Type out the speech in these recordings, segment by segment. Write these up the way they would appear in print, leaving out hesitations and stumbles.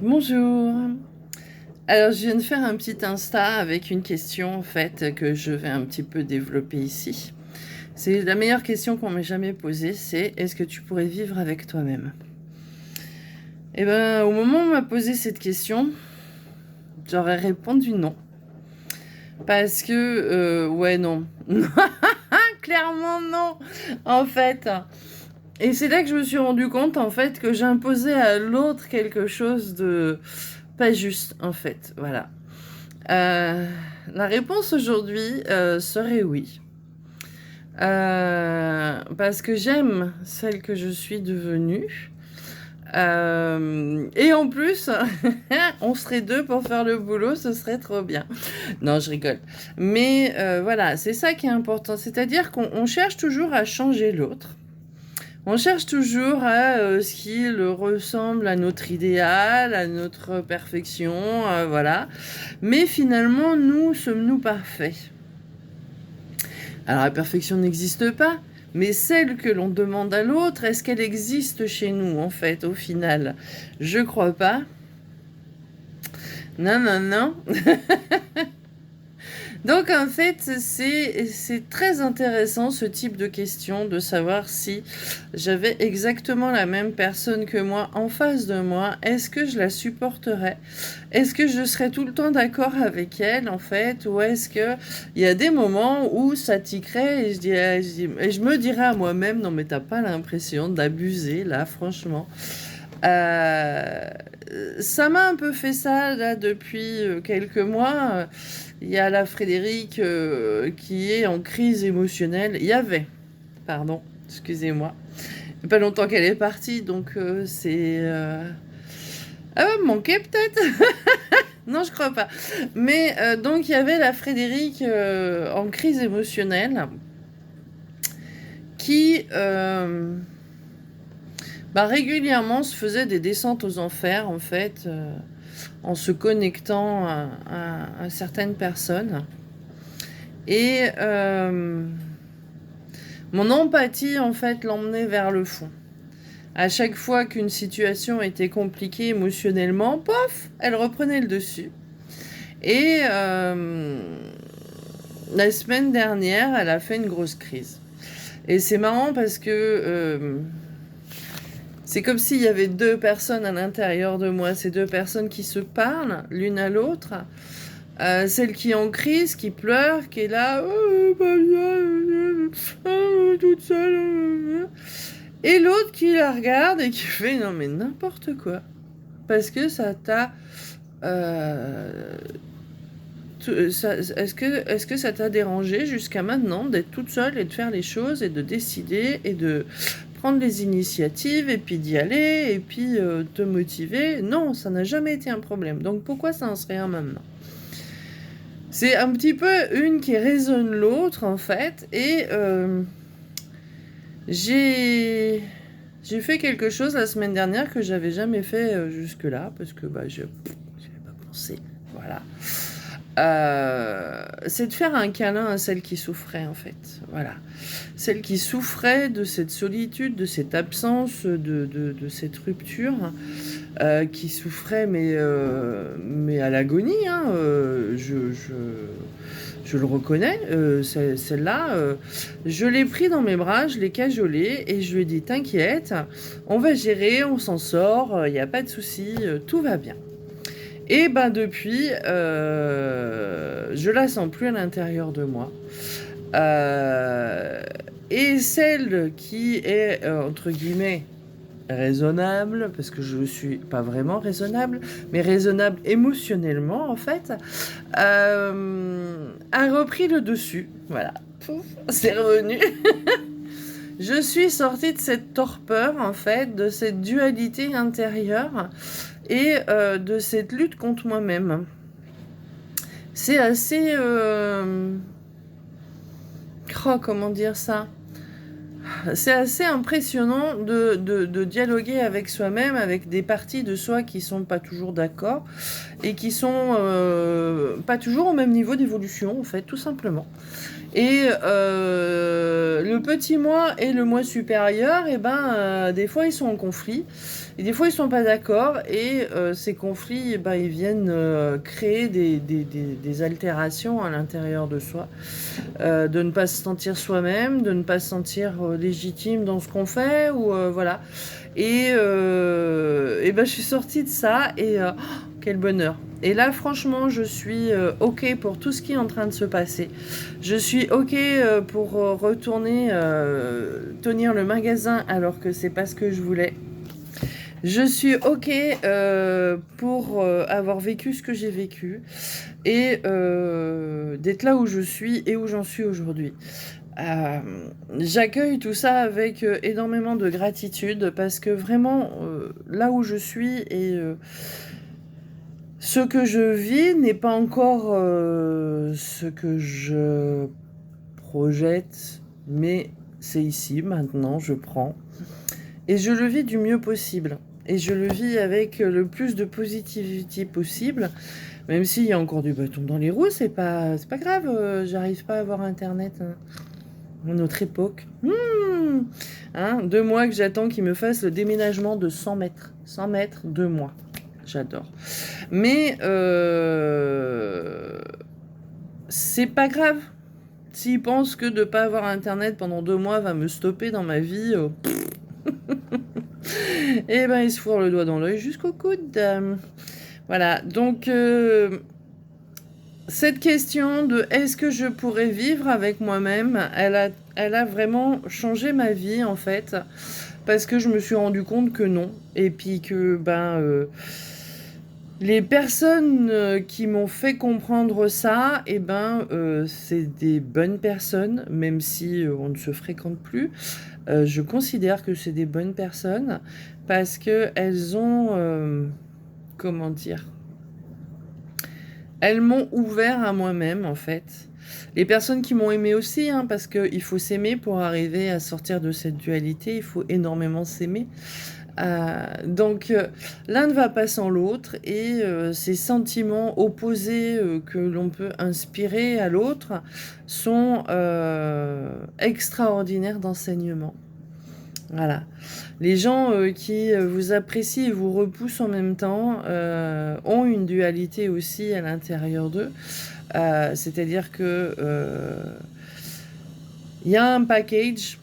Bonjour. Alors, je viens de faire un petit Insta avec une question, en fait, que je vais un petit peu développer ici. C'est la meilleure question qu'on m'ait jamais posée, c'est: est-ce que tu pourrais vivre avec toi-même? Eh ben, au moment où on m'a posé cette question, j'aurais répondu non. Parce que, ouais, non. Clairement non, en fait. Et c'est là que je me suis rendu compte, en fait, que j'imposais à l'autre quelque chose de pas juste, en fait. Voilà. Euh, la réponse aujourd'hui serait oui. Parce que j'aime celle que je suis devenue. Et en plus, on serait deux pour faire le boulot, ce serait trop bien. Non, je rigole. Mais voilà, c'est ça qui est important. C'est-à-dire qu'on cherche toujours à changer l'autre. On cherche toujours à ce qu'il ressemble à notre idéal, à notre perfection, voilà. Mais finalement, nous sommes-nous parfaits? Alors la perfection n'existe pas, mais celle que l'on demande à l'autre, est-ce qu'elle existe chez nous, en fait, au final? Je crois pas. Non, non, non. Donc en fait, c'est très intéressant ce type de question, de savoir si j'avais exactement la même personne que moi en face de moi, est-ce que je la supporterais? Est-ce que je serais tout le temps d'accord avec elle, en fait? Ou est-ce que il y a des moments où ça tiquerait et et je me dirais à moi-même, non mais t'as pas l'impression d'abuser là, franchement. Euh, Ça m'a un peu fait ça là depuis quelques mois. Il y a la Frédéric qui est en crise émotionnelle. Il y avait, pardon, excusez-moi. Il n'y a pas longtemps qu'elle est partie, donc c'est... Ah ouais, manquait peut-être. Non, je crois pas. Mais donc il y avait la Frédéric en crise émotionnelle qui régulièrement se faisait des descentes aux enfers, en fait, en se connectant à certaines personnes. Et mon empathie, en fait, l'emmenait vers le fond. À chaque fois qu'une situation était compliquée émotionnellement, pof, elle reprenait le dessus. Et la semaine dernière, elle a fait une grosse crise. Et c'est marrant parce que c'est comme s'il y avait deux personnes à l'intérieur de moi, ces deux personnes qui se parlent l'une à l'autre. Celle qui est en crise, qui pleure, qui est là, oh, pas bien, toute seule. Et l'autre qui la regarde et qui fait non mais n'importe quoi. Parce que ça t'a... est-ce que ça t'a dérangé jusqu'à maintenant d'être toute seule et de faire les choses et de décider et de prendre les initiatives et puis d'y aller et puis te motiver? Non, ça n'a jamais été un problème. Donc pourquoi ça en serait un maintenant? C'est un petit peu une qui raisonne l'autre, en fait, et j'ai fait quelque chose la semaine dernière que j'avais jamais fait jusque-là, parce que je n'avais pas pensé, voilà. C'est de faire un câlin à celle qui souffrait, en fait, voilà. Celle qui souffrait de cette solitude, de cette absence, de cette rupture, qui souffrait, mais à l'agonie, hein, je le reconnais, celle-là, je l'ai pris dans mes bras, je l'ai cajolé et je lui ai dit: t'inquiète, on va gérer, on s'en sort, il n'y a pas de souci, tout va bien. Et depuis, je la sens plus à l'intérieur de moi. Et celle qui est, entre guillemets, raisonnable, parce que je ne suis pas vraiment raisonnable, mais raisonnable émotionnellement, en fait, a repris le dessus. Voilà. Pouf, c'est revenu. Je suis sortie de cette torpeur, en fait, de cette dualité intérieure et de cette lutte contre moi-même. C'est assez... comment dire ça? C'est assez impressionnant de dialoguer avec soi-même, avec des parties de soi qui sont pas toujours d'accord et qui sont pas toujours au même niveau d'évolution, en fait, tout simplement. Et le petit moi et le moi supérieur, des fois, ils sont en conflit. Et des fois, ils sont pas d'accord et ces conflits, ben, ils viennent créer des altérations à l'intérieur de soi, de ne pas se sentir soi-même, de ne pas se sentir légitime dans ce qu'on fait, ou voilà. Et ben, je suis sortie de ça et quel bonheur. Et là, franchement, je suis OK pour tout ce qui est en train de se passer. Je suis OK pour retourner tenir le magasin alors que c'est pas ce que je voulais. Je suis OK pour avoir vécu ce que j'ai vécu et d'être là où je suis et où j'en suis aujourd'hui. J'accueille tout ça avec énormément de gratitude parce que vraiment, là où je suis et ce que je vis n'est pas encore ce que je projette, mais c'est ici, maintenant, je prends. Et je le vis du mieux possible. Et je le vis avec le plus de positivité possible, même s'il y a encore du bâton dans les roues, c'est pas grave, j'arrive pas à avoir internet. Hein. À notre époque. Hein, 2 mois que j'attends qu'il me fasse le déménagement de 100 mètres. 100 mètres, 2 mois. J'adore. Mais c'est pas grave. S'il pense que de pas avoir internet pendant 2 mois va me stopper dans ma vie, et ben il se fourre le doigt dans l'œil jusqu'au coude. Voilà, donc cette question de est-ce que je pourrais vivre avec moi-même, elle a vraiment changé ma vie en fait, parce que je me suis rendu compte que non, et puis que les personnes qui m'ont fait comprendre ça, et c'est des bonnes personnes, même si on ne se fréquente plus. Je considère que c'est des bonnes personnes parce que elles ont, comment dire, elles m'ont ouvert à moi-même, en fait. Les personnes qui m'ont aimé aussi, hein, parce qu'il faut s'aimer pour arriver à sortir de cette dualité. Il faut énormément s'aimer. Donc, l'un ne va pas sans l'autre. Et ces sentiments opposés que l'on peut inspirer à l'autre sont extraordinaires d'enseignement. Voilà. Les gens qui vous apprécient et vous repoussent en même temps ont une dualité aussi à l'intérieur d'eux. C'est-à-dire que y a un package.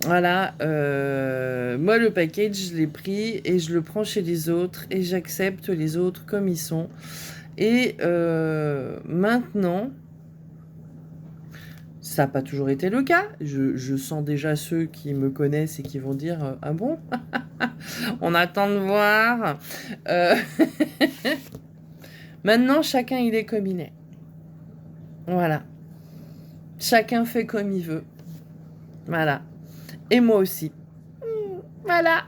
Voilà. Moi, le package, je l'ai pris et je le prends chez les autres et j'accepte les autres comme ils sont. Et maintenant... Ça n'a pas toujours été le cas. Je sens déjà ceux qui me connaissent et qui vont dire ah bon. On attend de voir. Maintenant, chacun il est comme il est. Voilà. Chacun fait comme il veut. Voilà. Et moi aussi. Voilà.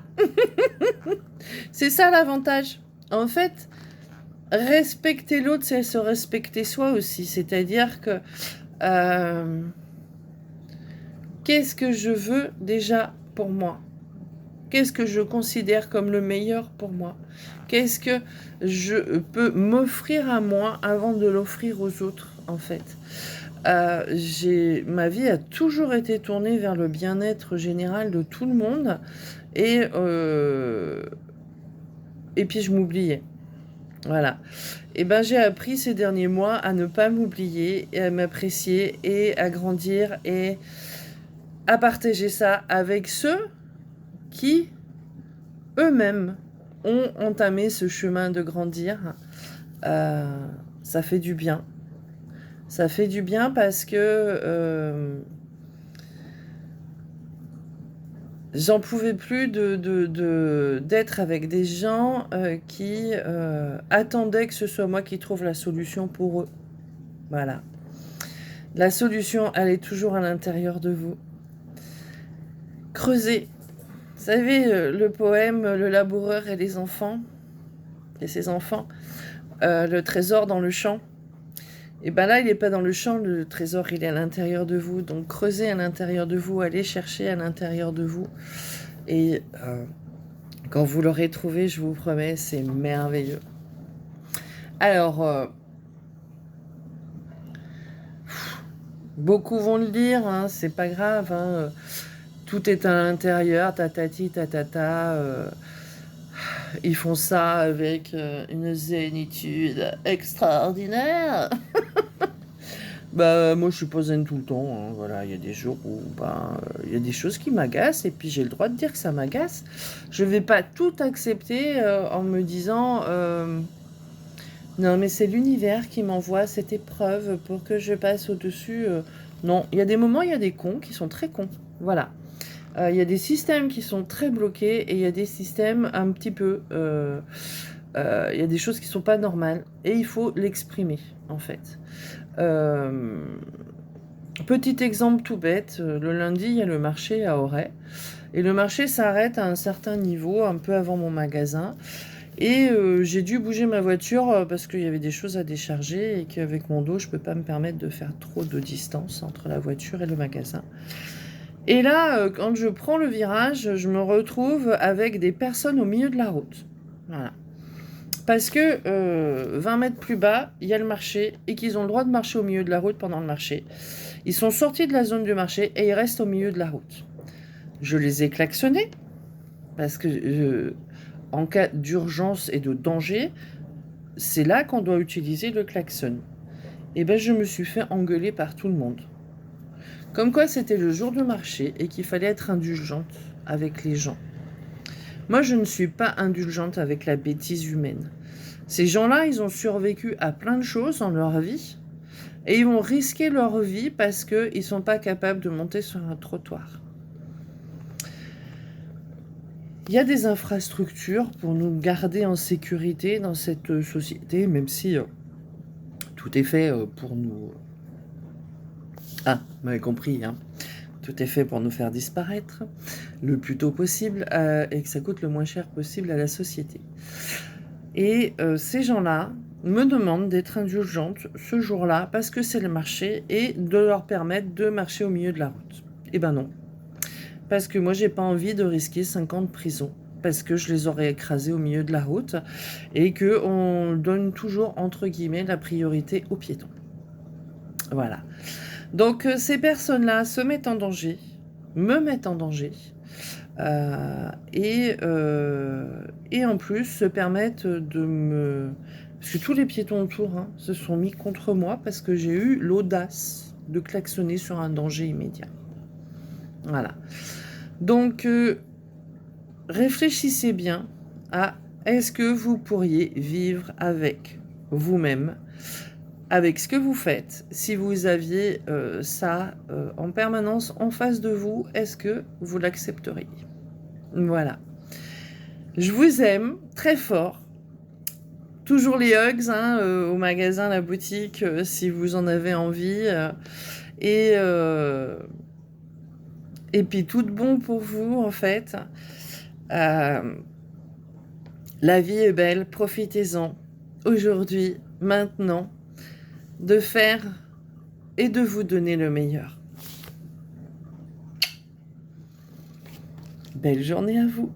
C'est ça l'avantage. En fait, respecter l'autre, c'est se respecter soi aussi. C'est-à-dire que qu'est-ce que je veux déjà pour moi? Qu'est-ce que je considère comme le meilleur pour moi? Qu'est-ce que je peux m'offrir à moi avant de l'offrir aux autres, en fait? Ma vie a toujours été tournée vers le bien-être général de tout le monde et puis je m'oubliais. Voilà. Et j'ai appris ces derniers mois à ne pas m'oublier et à m'apprécier et à grandir et à partager ça avec ceux qui, eux-mêmes, ont entamé ce chemin de grandir. Ça fait du bien. Ça fait du bien parce que j'en pouvais plus d'être avec des gens qui attendaient que ce soit moi qui trouve la solution pour eux. Voilà. La solution, elle est toujours à l'intérieur de vous. Creusez. Vous savez, le poème « Le laboureur et les enfants » et ses enfants, le trésor dans le champ. Et là, il n'est pas dans le champ, le trésor, il est à l'intérieur de vous. Donc, creusez à l'intérieur de vous, allez chercher à l'intérieur de vous. Et quand vous l'aurez trouvé, je vous promets, c'est merveilleux. Alors, beaucoup vont le dire, hein, c'est pas grave, hein, tout est à l'intérieur, tatati, tatata. Ils font ça avec une zénitude extraordinaire. Bah, moi, je suis pas zen tout le temps, hein. Voilà, il y a des jours où il y a des choses qui m'agacent et puis j'ai le droit de dire que ça m'agace. Je vais pas tout accepter en me disant non, mais c'est l'univers qui m'envoie cette épreuve pour que je passe au-dessus. Non, il y a des moments, il y a des cons qui sont très cons. Voilà. Il y a des systèmes qui sont très bloqués et il y a des systèmes un petit peu. Il y a des choses qui sont pas normales et il faut l'exprimer en fait. Euh, Petit exemple tout bête, le lundi il y a le marché à Auray et le marché s'arrête à un certain niveau, un peu avant mon magasin. Et j'ai dû bouger ma voiture parce qu'il y avait des choses à décharger et qu'avec mon dos, je peux pas me permettre de faire trop de distance entre la voiture et le magasin. Et là, quand je prends le virage, je me retrouve avec des personnes au milieu de la route. Voilà. Parce que 20 mètres plus bas, il y a le marché et qu'ils ont le droit de marcher au milieu de la route pendant le marché. Ils sont sortis de la zone du marché et ils restent au milieu de la route. Je les ai klaxonnés parce que en cas d'urgence et de danger, c'est là qu'on doit utiliser le klaxon. Et ben je me suis fait engueuler par tout le monde. Comme quoi c'était le jour du marché et qu'il fallait être indulgente avec les gens. Moi je ne suis pas indulgente avec la bêtise humaine. Ces gens-là, ils ont survécu à plein de choses dans leur vie et ils vont risquer leur vie parce qu'ils ne sont pas capables de monter sur un trottoir. Il y a des infrastructures pour nous garder en sécurité dans cette société, même si tout est fait pour nous... Ah, vous m'avez compris, hein. Tout est fait pour nous faire disparaître le plus tôt possible et que ça coûte le moins cher possible à la société. Et ces gens-là me demandent d'être indulgente ce jour-là parce que c'est le marché et de leur permettre de marcher au milieu de la route. Eh ben non. Parce que moi, j'ai pas envie de risquer 5 ans de prison parce que je les aurais écrasés au milieu de la route et qu'on donne toujours, entre guillemets, la priorité aux piétons. Voilà. Donc, ces personnes-là se mettent en danger, me mettent en danger, et en plus se permettent de me... Parce que tous les piétons autour se sont mis contre moi parce que j'ai eu l'audace de klaxonner sur un danger immédiat. Voilà. Donc, réfléchissez bien à est-ce que vous pourriez vivre avec vous-même, avec ce que vous faites. Si vous aviez ça en permanence en face de vous, est-ce que vous l'accepteriez? Voilà. Je vous aime très fort. Toujours les hugs au magasin, la boutique, si vous en avez envie. Et puis tout de bon pour vous, en fait. La vie est belle, profitez-en. Aujourd'hui, maintenant, de faire et de vous donner le meilleur. Belle journée à vous.